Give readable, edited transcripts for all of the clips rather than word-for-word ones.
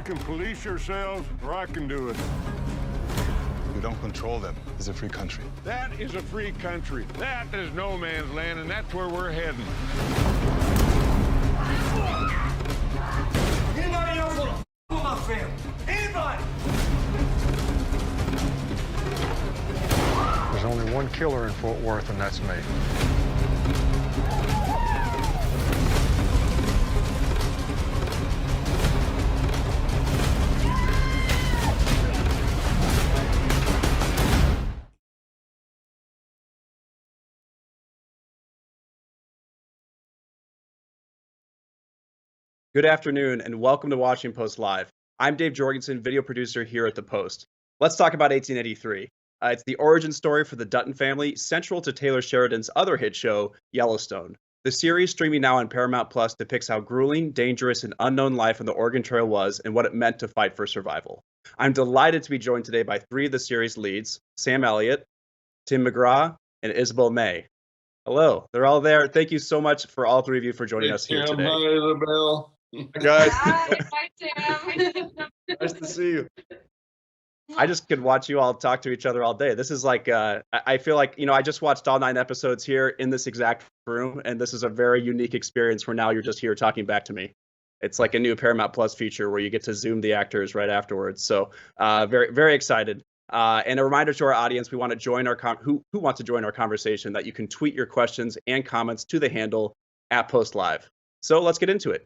You can police yourselves, or I can do it. We don't control them. It's a free country. That is a free country. That is no man's land, and that's where we're heading. Anybody else want to f with my family? Anybody? There's only one killer in Fort Worth, and that's me. Good afternoon, and welcome to Washington Post Live. I'm Dave Jorgensen, video producer here at the Post. Let's talk about 1883. It's the origin story for the Dutton family, central to Taylor Sheridan's other hit show, Yellowstone. The series, streaming now on Paramount Plus, depicts how grueling, dangerous, and unknown life on the Oregon Trail was and what it meant to fight for survival. I'm delighted to be joined today by three of the series leads, Sam Elliott, Tim McGraw, and Isabel May. Hello, they're all there. Thank you so much for all three of you for joining us here today. Hi, Isabel. Guys. Hi, Sam. Nice to see you. I just could watch you all talk to each other all day. This is like, I feel like, I just watched all 9 episodes here in this exact room, and this is a very unique experience where now you're just here talking back to me. It's like a new Paramount Plus feature where you get to Zoom the actors right afterwards. So very, very excited. And a reminder to our audience, we want to join our who wants to join our conversation, that you can tweet your questions and comments to the handle @PostLive. So let's get into it.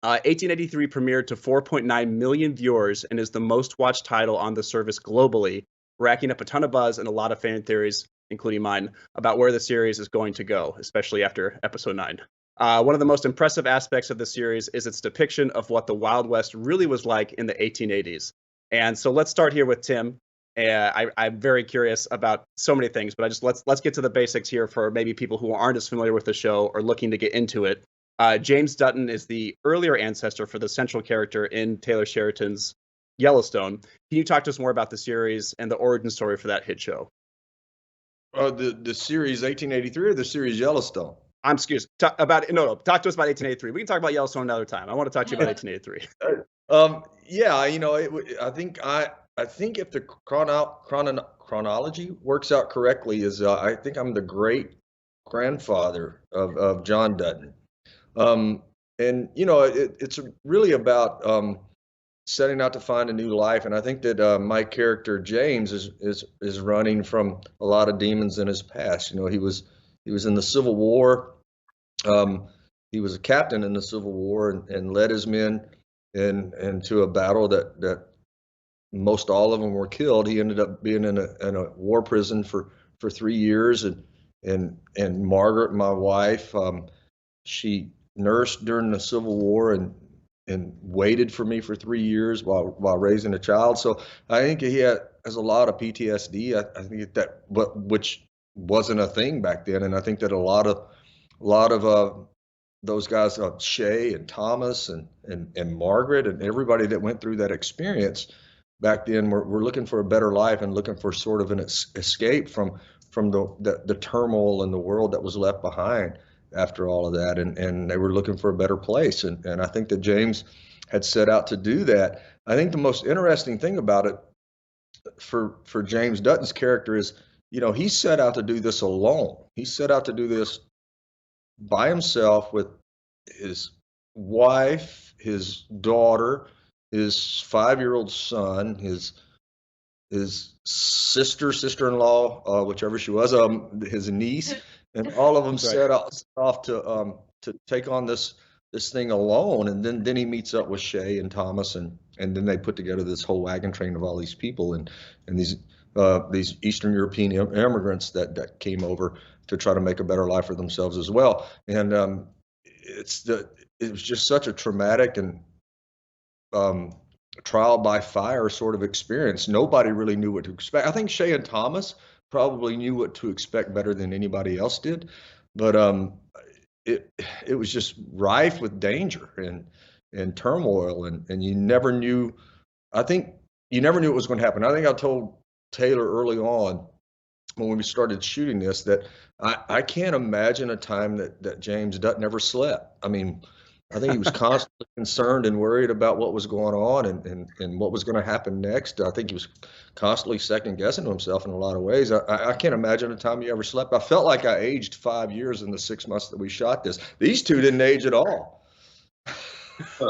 1883 premiered to 4.9 million viewers and is the most watched title on the service globally, racking up a ton of buzz and a lot of fan theories, including mine, about where the series is going to go, especially after episode 9. One of the most impressive aspects of the series is its depiction of what the Wild West really was like in the 1880s. And so let's start here with Tim. I'm very curious about so many things, but let's get to the basics here for maybe people who aren't as familiar with the show or looking to get into it. James Dutton is the earlier ancestor for the central character in Taylor Sheridan's Yellowstone. Can you talk to us more about the series and the origin story for that hit show? The series 1883 or the series Yellowstone? Talk to us about 1883. We can talk about Yellowstone another time. I want to talk to you about 1883. I think if the chronology works out correctly, I think I'm the great grandfather of John Dutton. It's really about setting out to find a new life, and I think that my character James is running from a lot of demons in his past. He was in the Civil War. He was a captain in the Civil War and led his men into a battle that most all of them were killed. He ended up being in a war prison for 3 years, and Margaret, my wife, she nursed during the Civil War and waited for me for 3 years while raising a child. So I think he has a lot of PTSD. I think which wasn't a thing back then, and I think that a lot of those guys, Shay and Thomas and Margaret and everybody that went through that experience back then were looking for a better life and looking for sort of an escape from the turmoil in the world that was left behind after all of that, and they were looking for a better place, and I think that James had set out to do that. I think the most interesting thing about it for James Dutton's character is, he set out to do this alone. He set out to do this by himself with his wife, his daughter, his 5-year-old son, his sister-in-law, whichever she was, his niece, and all of them set off to take on this thing alone. And then he meets up with Shay and Thomas, and then they put together this whole wagon train of all these people and these Eastern European immigrants that came over to try to make a better life for themselves as well. And it was just such a traumatic and trial by fire sort of experience. Nobody really knew what to expect. I think Shay and Thomas probably knew what to expect better than anybody else did, but it was just rife with danger and turmoil, and you never knew. I think you never knew what was going to happen. I think I told Taylor early on when we started shooting this that I can't imagine a time that James Dutton never slept. I mean, I think he was constantly concerned and worried about what was going on and what was going to happen next. I think he was constantly second guessing to himself in a lot of ways. I can't imagine a time he ever slept. I felt like I aged 5 years in the 6 months that we shot this. These two didn't age at all.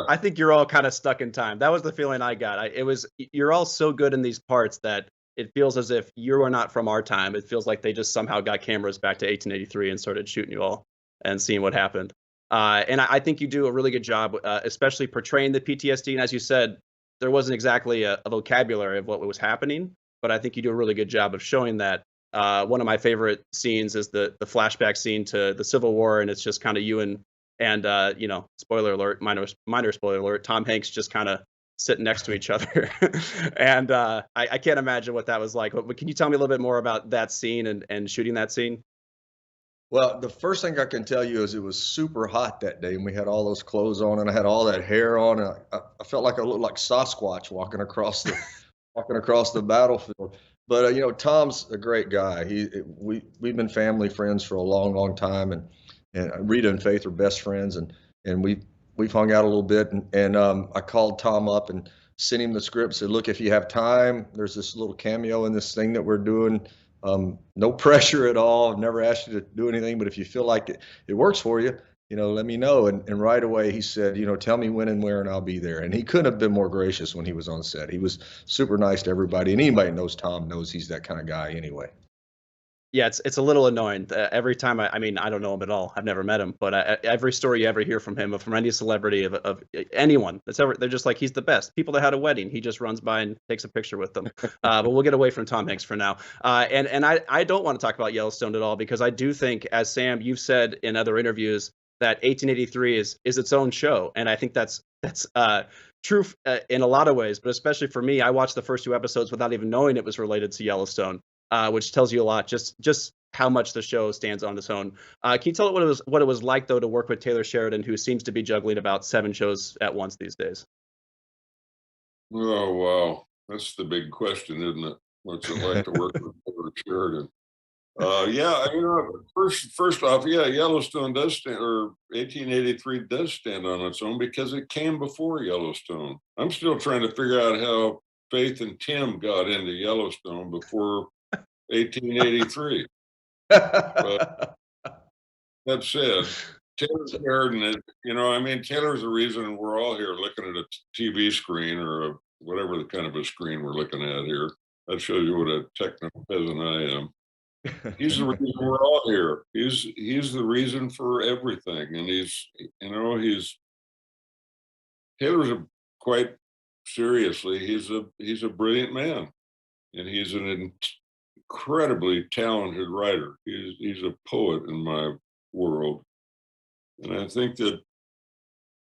I think you're all kind of stuck in time. That was the feeling I got. You're all so good in these parts that it feels as if you are not from our time. It feels like they just somehow got cameras back to 1883 and started shooting you all and seeing what happened. And I think you do a really good job, especially portraying the PTSD. And as you said, there wasn't exactly a vocabulary of what was happening, but I think you do a really good job of showing that. One of my favorite scenes is the flashback scene to the Civil War, and it's just kind of you and spoiler alert, minor spoiler alert, Tom Hanks just kind of sitting next to each other. And I can't imagine what that was like. But can you tell me a little bit more about that scene and shooting that scene? Well, the first thing I can tell you is it was super hot that day, and we had all those clothes on, and I had all that hair on, and I felt like I looked like Sasquatch walking across the battlefield. But Tom's a great guy. We've been family friends for a long, long time, and Rita and Faith are best friends, and we've hung out a little bit, and I called Tom up and sent him the script. Said, look, if you have time, there's this little cameo in this thing that we're doing. No pressure at all. I've never asked you to do anything, but if you feel like it works for you, let me know. And right away he said, tell me when and where, and I'll be there. And he couldn't have been more gracious when he was on set. He was super nice to everybody, and anybody knows Tom knows he's that kind of guy anyway. Yeah, it's a little annoying. Every time I don't know him at all. I've never met him, but every story you ever hear from him, from any celebrity, of anyone that's ever, they're just like, he's the best. People that had a wedding, he just runs by and takes a picture with them. But we'll get away from Tom Hanks for now. And I don't want to talk about Yellowstone at all, because I do think, as Sam, you've said in other interviews, that 1883 is its own show, and I think that's true in a lot of ways. But especially for me, I watched the first 2 episodes without even knowing it was related to Yellowstone. Which tells you a lot, just how much the show stands on its own. Can you tell what it was like, though, to work with Taylor Sheridan, who seems to be juggling about 7 shows at once these days? Oh, wow. That's the big question, isn't it? What's it like to work with Taylor Sheridan? First off, Yellowstone does stand, or 1883 does stand on its own, because it came before Yellowstone. I'm still trying to figure out how Faith and Tim got into Yellowstone before 1883. But that said, Taylor Sheridan, Taylor's the reason we're all here looking at a TV screen, or whatever the kind of a screen we're looking at here. That shows you what a technical peasant I am. He's the reason we're all here. He's the reason for everything, and Taylor's quite seriously, he's a brilliant man, and he's an incredibly talented writer. He's a poet in my world, and I think that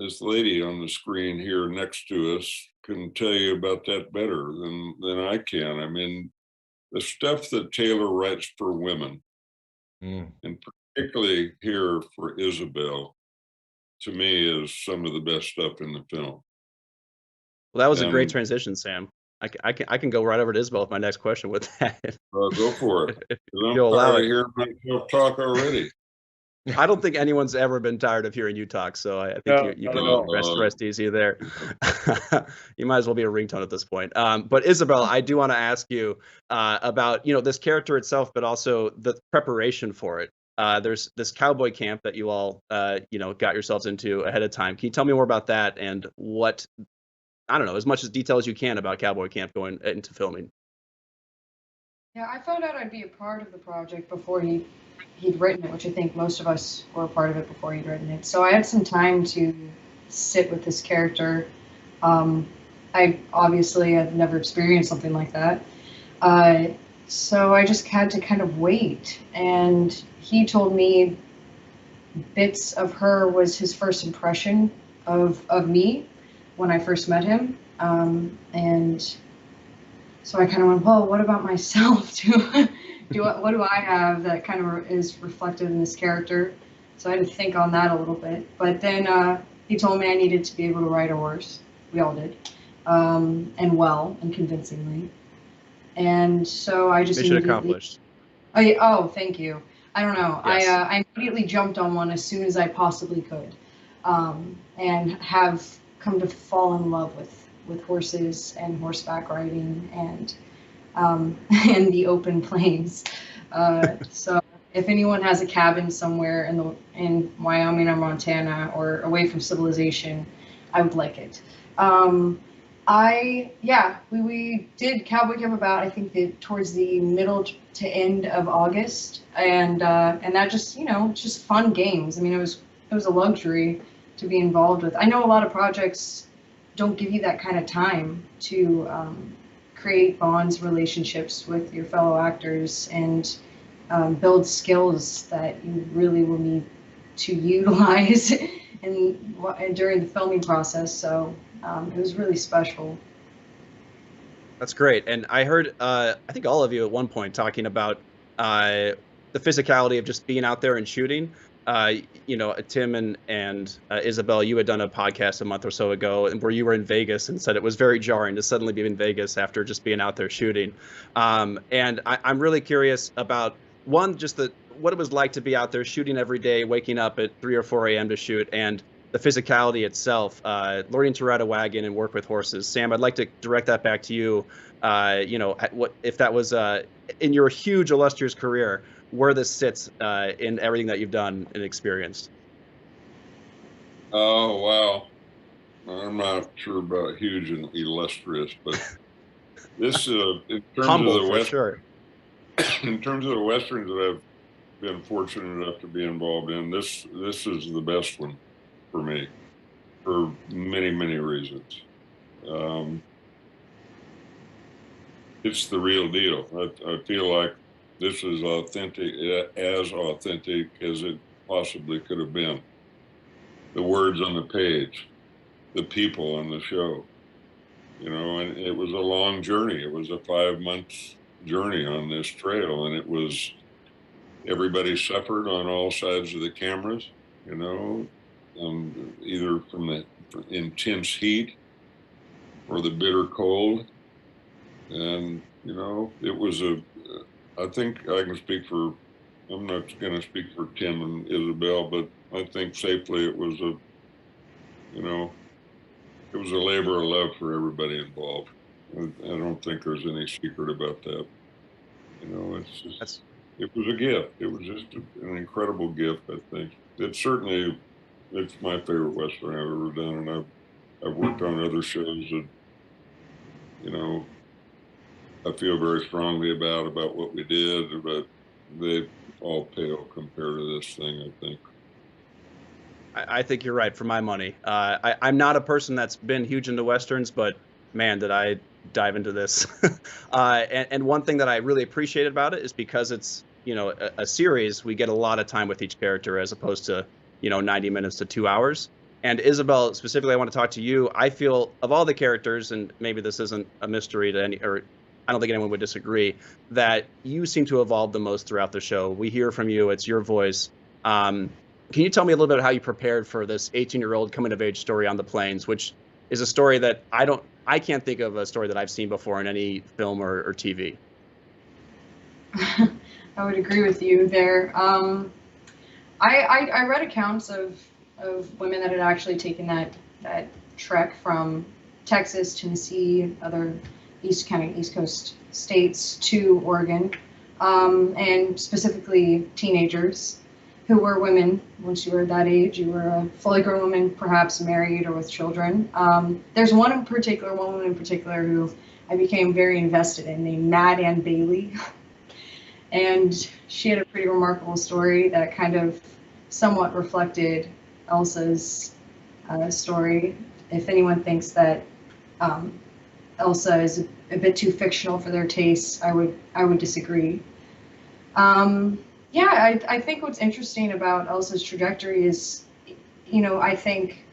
this lady on the screen here next to us can tell you about that better than I can. I mean, the stuff that Taylor writes for women, and particularly here for Isabel, to me is some of the best stuff in the film. Well, that was a great transition, Sam. I can go right over to Isabel with my next question with that. Go for it. If I'm you'll allow tired it. of hearing myself talk already. I don't think anyone's ever been tired of hearing you talk, so I think you can rest easy there. You might as well be a ringtone at this point. But Isabel, I do want to ask you about this character itself, but also the preparation for it. There's this cowboy camp that you all got yourselves into ahead of time. Can you tell me more about that, and what, I don't know, as much as detail as you can about cowboy camp going into filming? Yeah, I found out I'd be a part of the project before he'd written it, which I think most of us were a part of it before he'd written it. So I had some time to sit with this character. I obviously had never experienced something like that. So I just had to kind of wait. And he told me bits of her was his first impression of me when I first met him. And so I kind of went, well, what about myself? What do I have that kind of is reflected in this character? So I had to think on that a little bit. But then he told me I needed to be able to ride a horse. We all did. And well, and convincingly. And so I just Mission accomplished. Oh, thank you. I don't know. Yes. I immediately jumped on one as soon as I possibly could. and have come to fall in love with horses and horseback riding and and the open plains. So if anyone has a cabin somewhere in Wyoming or Montana or away from civilization, I would like it. We did Cowboy came about, I think, towards the middle to end of August, and that just, it's just fun games. I mean, it was a luxury to be involved with. I know a lot of projects don't give you that kind of time to create bonds, relationships with your fellow actors, and build skills that you really will need to utilize during the filming process. So it was really special. That's great. And I heard, I think all of you at one point talking about the physicality of just being out there and shooting. Tim and Isabel, you had done a podcast a month or so ago where you were in Vegas and said it was very jarring to suddenly be in Vegas after just being out there shooting. And I'm really curious about, one, just what it was like to be out there shooting every day, waking up at 3 or 4 a.m. to shoot, and the physicality itself, learning to ride a wagon and work with horses. Sam, I'd like to direct that back to you. What if that was in your huge illustrious career, where this sits in everything that you've done and experienced? Oh, wow. I'm not sure about huge and illustrious, but this, in terms Humble, of the West, sure. in terms of the Westerns that I've been fortunate enough to be involved in, this is the best one for me, for many, many reasons. It's the real deal. I feel like this is as authentic as it possibly could have been. The words on the page, the people on the show, and it was a long journey. It was a 5-month journey on this trail, and it was, everybody suffered on all sides of the cameras, either from the intense heat or the bitter cold. And, it was I think I can speak for, I'm not going to speak for Tim and Isabel, but I think safely it was a labor of love for everybody involved. I don't think there's any secret about that. It's just, it was a gift. It was just an incredible gift, I think. It's my favorite Western I've ever done, and I've worked on other shows that, I feel very strongly about what we did, but they all pale compared to this thing, I think. I think you're right, for my money. I'm not a person that's been huge into Westerns, but man, did I dive into this. And one thing that I really appreciate about it is because it's, a series, we get a lot of time with each character as opposed to, 90 minutes to 2 hours. And Isabel, specifically, I want to talk to you. I feel of all the characters, and maybe this isn't a mystery to I don't think anyone would disagree, that you seem to evolve the most throughout the show. We hear from you, it's your voice. Can you tell me a little bit how you prepared for this 18-year-old coming-of-age story on the plains, which is a story that I can't think of a story that I've seen before in any film or TV. I would agree with you there. I read accounts of women that had actually taken that trek from Texas, Tennessee, other East Coast states to Oregon, and specifically teenagers who were women. Once you were that age, you were a fully grown woman, perhaps married or with children. There's one woman in particular who I became very invested in, named Mad Ann Bailey. And she had a pretty remarkable story that kind of somewhat reflected Elsa's story. If anyone thinks that Elsa is a bit too fictional for their tastes, I would disagree. I think what's interesting about Elsa's trajectory is, I think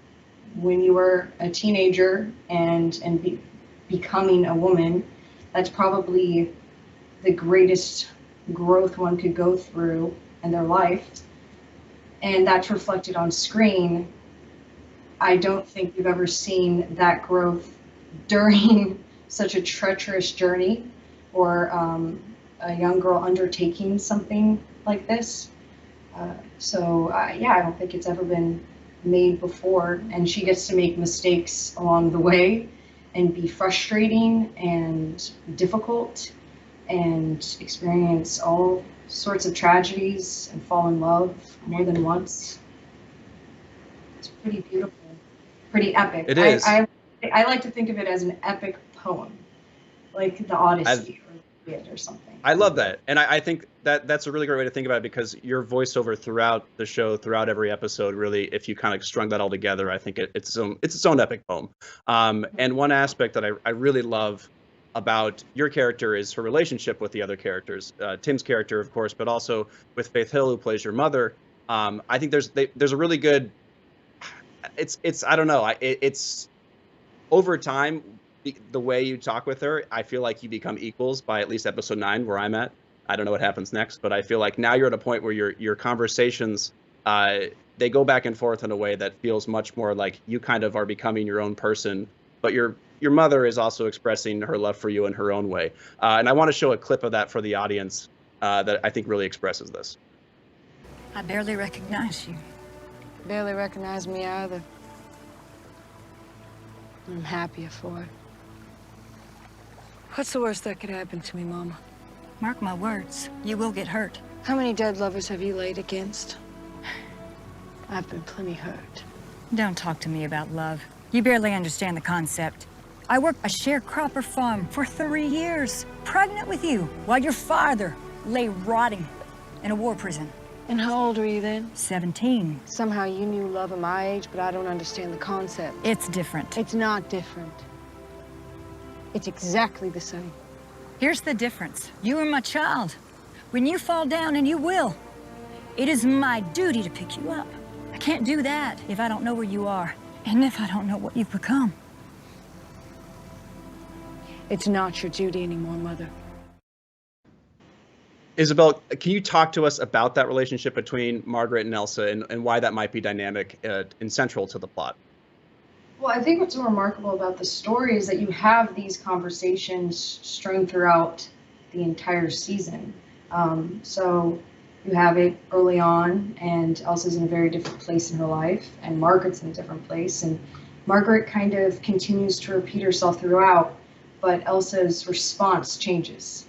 when you were a teenager and becoming a woman, that's probably the greatest growth one could go through in their life. And that's reflected on screen. I don't think you've ever seen that growth during such a treacherous journey, or a young girl undertaking something like this. I don't think it's ever been made before, and she gets to make mistakes along the way and be frustrating and difficult and experience all sorts of tragedies and fall in love more than once. It's pretty beautiful, pretty epic. It is. I like to think of it as an epic poem, like the Odyssey or the Iliad or something. I love that, and I think that's a really great way to think about it, because your voiceover throughout the show, throughout every episode, really, if you kind of strung that all together, I think it's its own epic poem. And one aspect that I really love about your character is her relationship with the other characters, Tim's character, of course, but also with Faith Hill, who plays your mother. I think there's a really good. It's I don't know. It's over time. The way you talk with her, I feel like you become equals by at least episode 9, where I'm at. I don't know what happens next, but I feel like now you're at a point where your conversations, they go back and forth in a way that feels much more like you kind of are becoming your own person, but your mother is also expressing her love for you in her own way. And I want to show a clip of that for the audience that I think really expresses this. I barely recognize you. Barely recognize me either. I'm happier for it. What's the worst that could happen to me, Mama? Mark my words, you will get hurt. How many dead lovers have you laid against? I've been plenty hurt. Don't talk to me about love. You barely understand the concept. I worked a sharecropper farm for 3 years, pregnant with you, while your father lay rotting in a war prison. And how old were you then? 17. Somehow you knew love at my age, but I don't understand the concept. It's different. It's not different. It's exactly the same. Here's the difference. You are my child. When you fall down, and you will, it is my duty to pick you up. I can't do that if I don't know where you are, and if I don't know what you've become. It's not your duty anymore, Mother. Isabel, can you talk to us about that relationship between Margaret and Elsa, and why that might be dynamic and central to the plot? Well, I think what's so remarkable about the story is that you have these conversations strewn throughout the entire season. So you have it early on, and Elsa's in a very different place in her life, and Margaret's in a different place. And Margaret kind of continues to repeat herself throughout, but Elsa's response changes.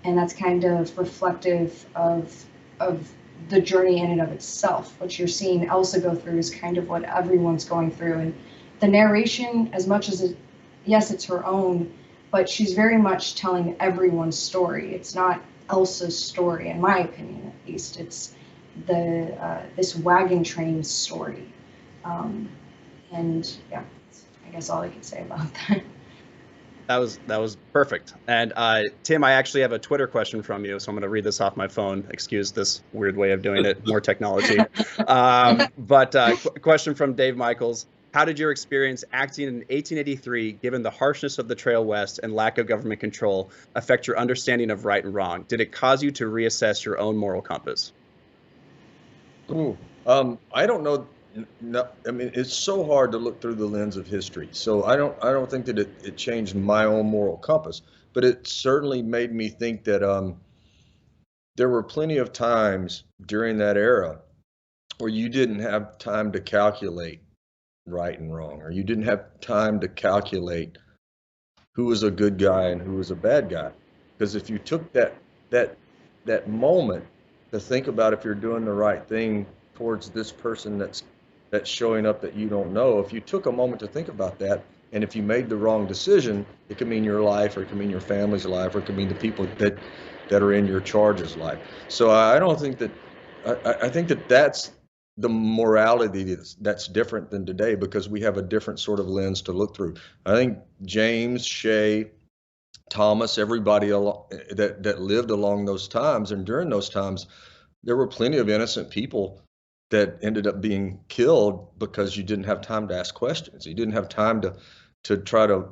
And that's kind of reflective of the journey in and of itself. What you're seeing Elsa go through is kind of what everyone's going through. And the narration, as much as yes, it's her own, but she's very much telling everyone's story. It's not Elsa's story, in my opinion, at least. It's this wagon train story. And yeah, that's, I guess, all I can say about that. That was perfect. And Tim, I actually have a Twitter question from you, so I'm going to read this off my phone. Excuse this weird way of doing it, more technology. Question from Dave Michaels. How did your experience acting in 1883, given the harshness of the Trail West and lack of government control, affect your understanding of right and wrong? Did it cause you to reassess your own moral compass? Ooh, I don't know. No, I mean, it's so hard to look through the lens of history. So I don't think that it changed my own moral compass, but it certainly made me think that there were plenty of times during that era where you didn't have time to calculate right and wrong, or you didn't have time to calculate who was a good guy and who was a bad guy. Because if you took that moment to think about if you're doing the right thing towards this person that's showing up that you don't know, if you took a moment to think about that, and if you made the wrong decision, it could mean your life, or it could mean your family's life, or it could mean the people that are in your charge's life. So I don't think that, I think that that's the morality that's different than today, because we have a different sort of lens to look through. I think James, Shay, Thomas, everybody that lived along those times, and during those times, there were plenty of innocent people that ended up being killed because you didn't have time to ask questions. You didn't have time to try to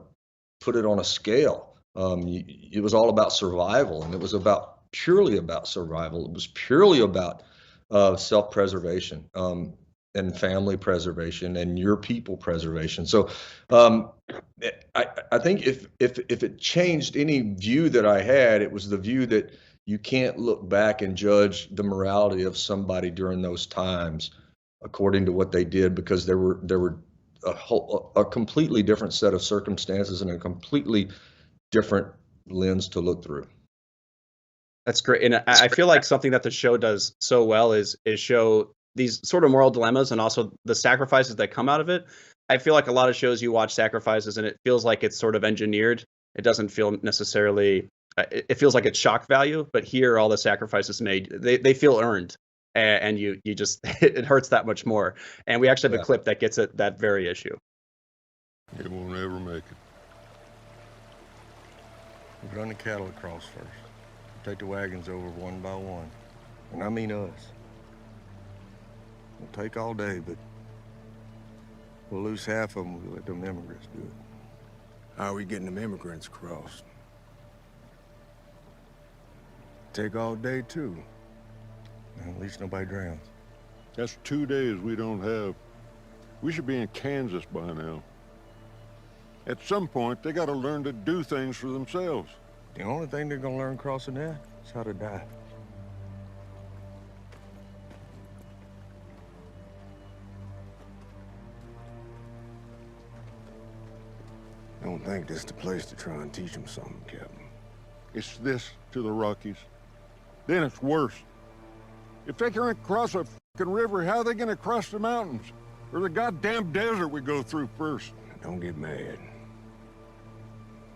put it on a scale. It was all about survival, and it was purely about survival. It was purely about self-preservation and family preservation and your people preservation. So I think if it changed any view that I had, it was the view that you can't look back and judge the morality of somebody during those times according to what they did, because there were a completely different set of circumstances and a completely different lens to look through. That's great. And I feel like something that the show does so well is show these sort of moral dilemmas and also the sacrifices that come out of it. I feel like a lot of shows you watch sacrifices and it feels like it's sort of engineered. It doesn't feel necessarily, it feels like it's shock value, but here all the sacrifices made, they feel earned. And you just, it hurts that much more. And we actually have a clip that gets at that very issue. It won't ever make it. We run the cattle across first. Take the wagons over one by one. And I mean us. It'll take all day, but we'll lose half of them. We'll let them immigrants do it. How are we getting them immigrants across? Take all day, too. And at least nobody drowns. That's 2 days we don't have. We should be in Kansas by now. At some point, they got to learn to do things for themselves. The only thing they're gonna learn crossing that is how to die. I don't think this is the place to try and teach them something, Captain. It's this to the Rockies. Then it's worse. If they can't cross a fucking river, how are they gonna cross the mountains? Or the goddamn desert we go through first? Don't get mad.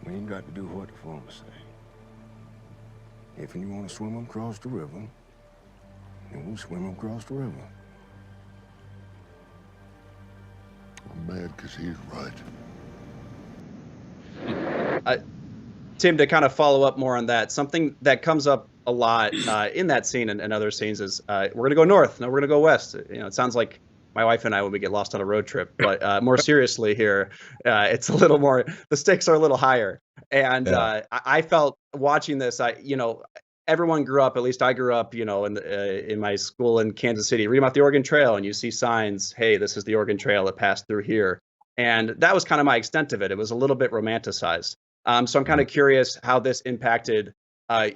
We ain't got to do what the farmers say. If you want to swim them across the river, then we'll swim them across the river. I'm mad because he's right. Tim, to kind of follow up more on that, something that comes up a lot in that scene and other scenes is we're going to go north, no, we're going to go west. You know, it sounds like my wife and I when we get lost on a road trip, but more seriously here, it's a little more, the stakes are a little higher. And I felt watching this, everyone grew up, at least I grew up, in my school in Kansas City, reading about the Oregon Trail, and you see signs, hey, this is the Oregon Trail that passed through here. And that was kind of my extent of it. It was a little bit romanticized. So I'm kind of curious how this impacted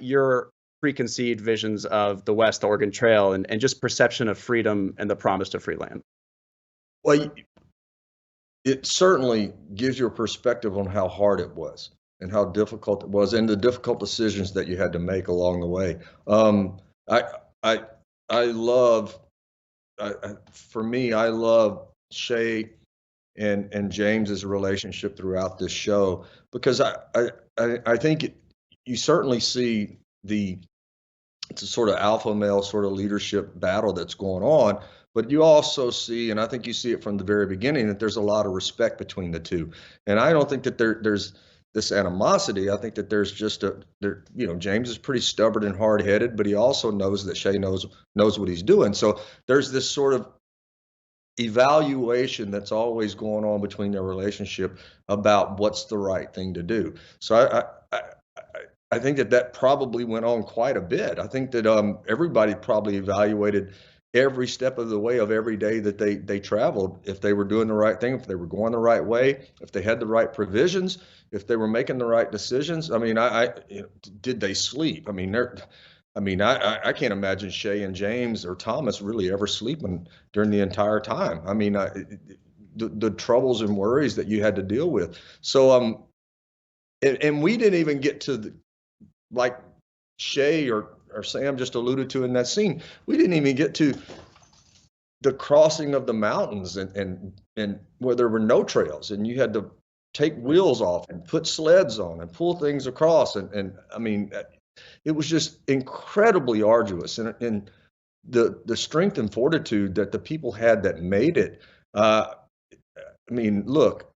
your preconceived visions of the West, the Oregon Trail, and just perception of freedom and the promise to free land. Well, it certainly gives you a perspective on how hard it was and how difficult it was and the difficult decisions that you had to make along the way. I love Shay and James's relationship throughout this show, because I think you certainly see it's a sort of alpha male sort of leadership battle that's going on, but you also see, and I think you see it from the very beginning, that there's a lot of respect between the two. And I don't think that there's this animosity. I think that there's just James is pretty stubborn and hard-headed, but he also knows that Shay knows what he's doing. So there's this sort of evaluation that's always going on between their relationship about what's the right thing to do. So I think that probably went on quite a bit. I think that everybody probably evaluated every step of the way of every day that they traveled, if they were doing the right thing, if they were going the right way, if they had the right provisions, if they were making the right decisions. I mean, did they sleep? I mean, I can't imagine Shay and James or Thomas really ever sleeping during the entire time. I mean, the troubles and worries that you had to deal with. So, and we didn't even get to like Shay or Sam just alluded to in that scene, we didn't even get to the crossing of the mountains and where there were no trails and you had to take wheels off and put sleds on and pull things across. And I mean, it was just incredibly arduous, and the strength and fortitude that the people had that made it. I mean, look,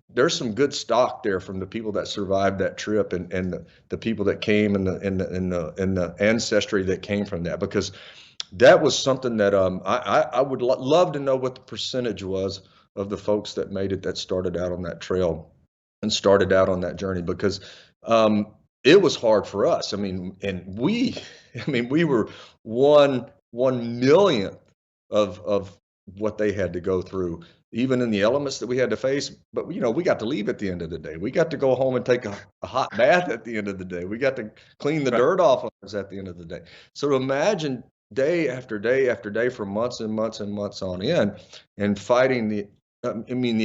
there's some good stock there from the people that survived that trip and the people that came and the ancestry that came from that, because that was something that I would love to know what the percentage was of the folks that made it, that started out on that trail and started out on that journey, because it was hard for us. I mean, and we were 1/1,000,000th of what they had to go through, even in the elements that we had to face. But we got to leave at the end of the day. We got to go home and take a hot bath at the end of the day. We got to clean the dirt off of us at the end of the day. So to imagine day after day after day for months and months and months on end, and fighting the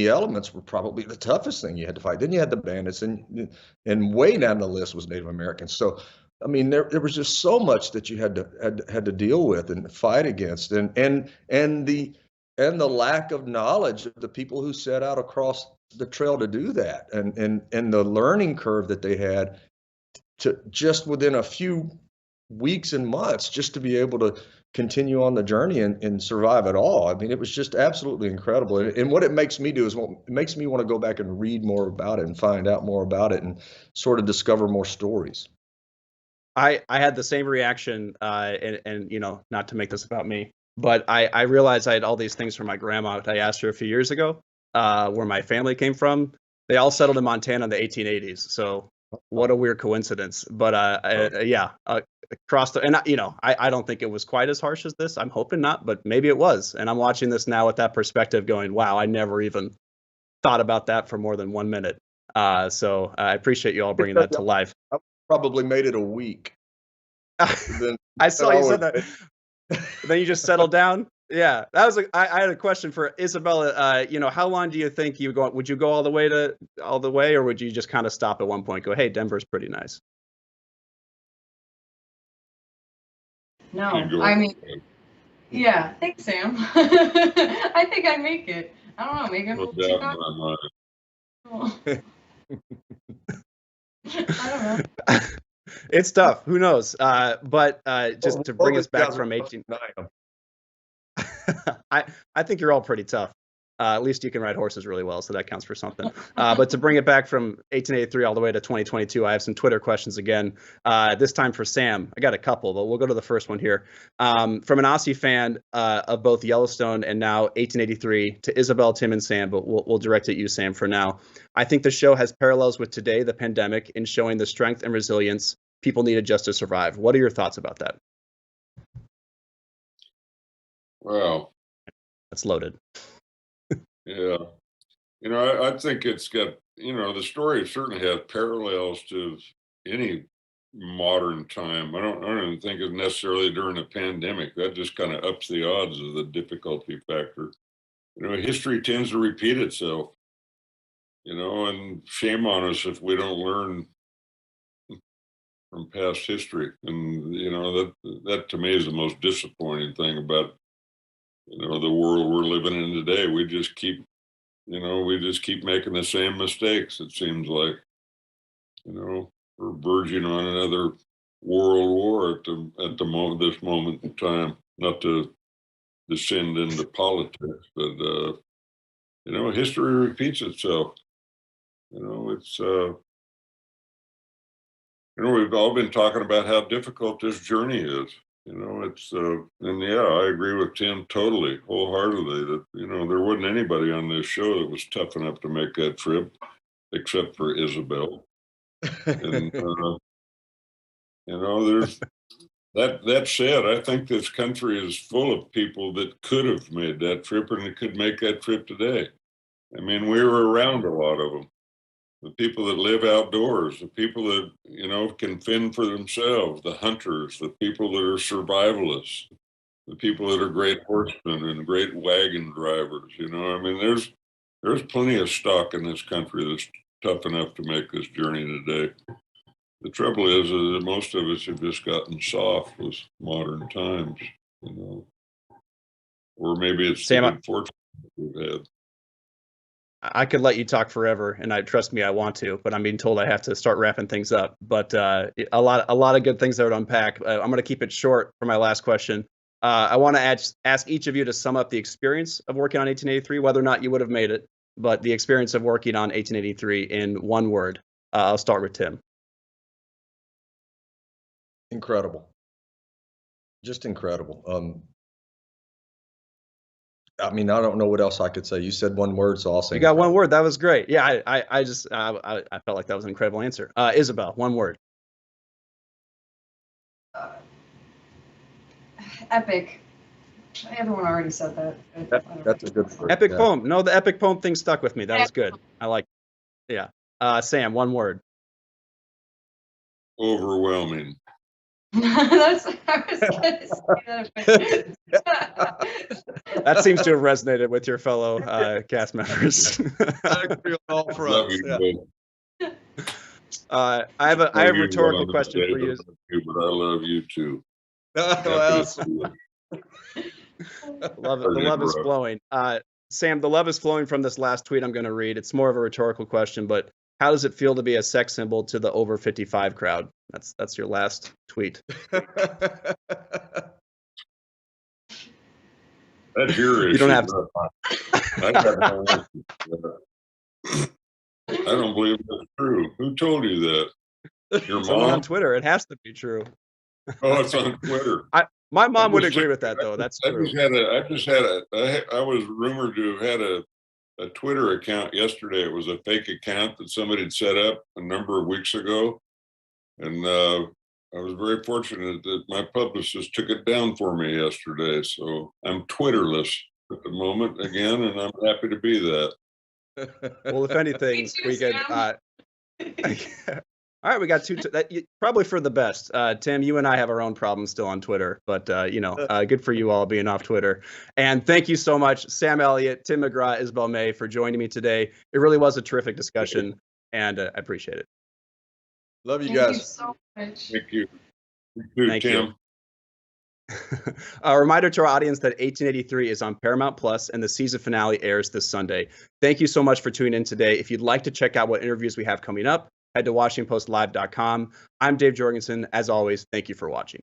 elements were probably the toughest thing you had to fight. Then you had the bandits, and way down the list was Native Americans. So, I mean, there was just so much that you had to deal with and fight against, and the lack of knowledge of the people who set out across the trail to do that, and the learning curve that they had to just within a few weeks and months just to be able to continue on the journey and survive it all. I mean, it was just absolutely incredible. And what it makes me do is it makes me want to go back and read more about it and find out more about it and sort of discover more stories. I had the same reaction, and you know, not to make this about me, but I realized I had all these things from my grandma that I asked her a few years ago, where my family came from. They all settled in Montana in the 1880s. So what a weird coincidence. But across the, and you know, I don't think it was quite as harsh as this. I'm hoping not, but maybe it was. And I'm watching this now with that perspective going, wow, I never even thought about that for more than 1 minute. So I appreciate you all bringing that to life. I probably made it a week. I saw you said that. Then you just settled down. Yeah, that was. I had a question for Isabella. You know, how long do you think you go? Would you go all the way, or would you just kind of stop at one point? Go, hey, Denver's pretty nice. No, I mean, yeah. Thanks, Sam. I think I make it. I don't know. Maybe I'm a little too I don't know. It's tough. Who knows? But just to bring us back from 18. I think you're all pretty tough. At least you can ride horses really well, so that counts for something. But to bring it back from 1883 all the way to 2022, I have some Twitter questions again. This time for Sam. I got a couple, but we'll go to the first one here. From an Aussie fan of both Yellowstone and now 1883 to Isabel, Tim, and Sam, but we'll direct it at you, Sam, for now. I think the show has parallels with today, the pandemic, in showing the strength and resilience people needed just to survive. What are your thoughts about that? Wow. That's loaded. Yeah. You know, I think it's got, you know, the story certainly has parallels to any modern time. I don't even think it's necessarily during a pandemic. That just kind of ups the odds of the difficulty factor. You know, history tends to repeat itself, you know, and shame on us if we don't learn from past history. And, you know, that to me is the most disappointing thing about, you know, the world we're living in today. We just keep making the same mistakes. It seems like, you know, we're verging on another world war at this moment in time. Not to descend into politics, but you know, history repeats itself. You know, it's you know, we've all been talking about how difficult this journey is. You know, it's and yeah, I agree with Tim totally, wholeheartedly, that, you know, there wasn't anybody on this show that was tough enough to make that trip, except for Isabel. And you know, there's that said, I think this country is full of people that could have made that trip and could make that trip today. I mean, we were around a lot of them. The people that live outdoors, the people that, you know, can fend for themselves, the hunters, the people that are survivalists, the people that are great horsemen and great wagon drivers. You know, I mean, there's plenty of stock in this country that's tough enough to make this journey today. The trouble is that most of us have just gotten soft with modern times, you know, or maybe it's the good fortune we've had. I could let you talk forever, and trust me, I want to, but I'm being told I have to start wrapping things up. But a lot of good things there to unpack. I'm going to keep it short for my last question. I want to ask each of you to sum up the experience of working on 1883, whether or not you would have made it, but the experience of working on 1883 in one word. I'll start with Tim. Incredible. Just incredible. I mean, I don't know what else I could say. You said one word, so I'll say. You got one word. That was great. Yeah, I felt like that was an incredible answer. Isabel, one word. Epic. Everyone already said that. That's a good word. Epic poem. No, the epic poem thing stuck with me. That was good. I like it. Yeah. Sam, one word. Overwhelming. That's, I was gonna say that. That seems to have resonated with your fellow cast members. I agree on all Love fronts. you, Yeah. both. I have a Maybe you're rhetorical one of the question for days you. I love you, but I love you too. Well, The love is flowing. Sam, the love is flowing from this last tweet I'm going to read. It's more of a rhetorical question, but how does it feel to be a sex symbol to the over 55 crowd? That's your last tweet. That's your issue. You don't have I got no issue. I don't believe that's true. Who told you that? Your Someone on mom? Twitter. It has to be true. Oh, it's on Twitter. My mom would just- agree with that, though. That's true. I was rumored to have had a Twitter account yesterday. It was a fake account that somebody had set up a number of weeks ago. And I was very fortunate that my publicist took it down for me yesterday. So I'm Twitterless at the moment again, and I'm happy to be that. Well, if anything, we could. All right, we got two. Probably for the best. Tim, you and I have our own problems still on Twitter, but good for you all being off Twitter. And thank you so much, Sam Elliott, Tim McGraw, Isabel May, for joining me today. It really was a terrific discussion, and I appreciate it. Love you Thank guys. you so much. Thank you. You too, Thank Tim. you. A reminder to our audience that 1883 is on Paramount Plus, and the season finale airs this Sunday. Thank you so much for tuning in today. If you'd like to check out what interviews we have coming up, head to WashingtonPostLive.com. I'm Dave Jorgensen. As always, thank you for watching.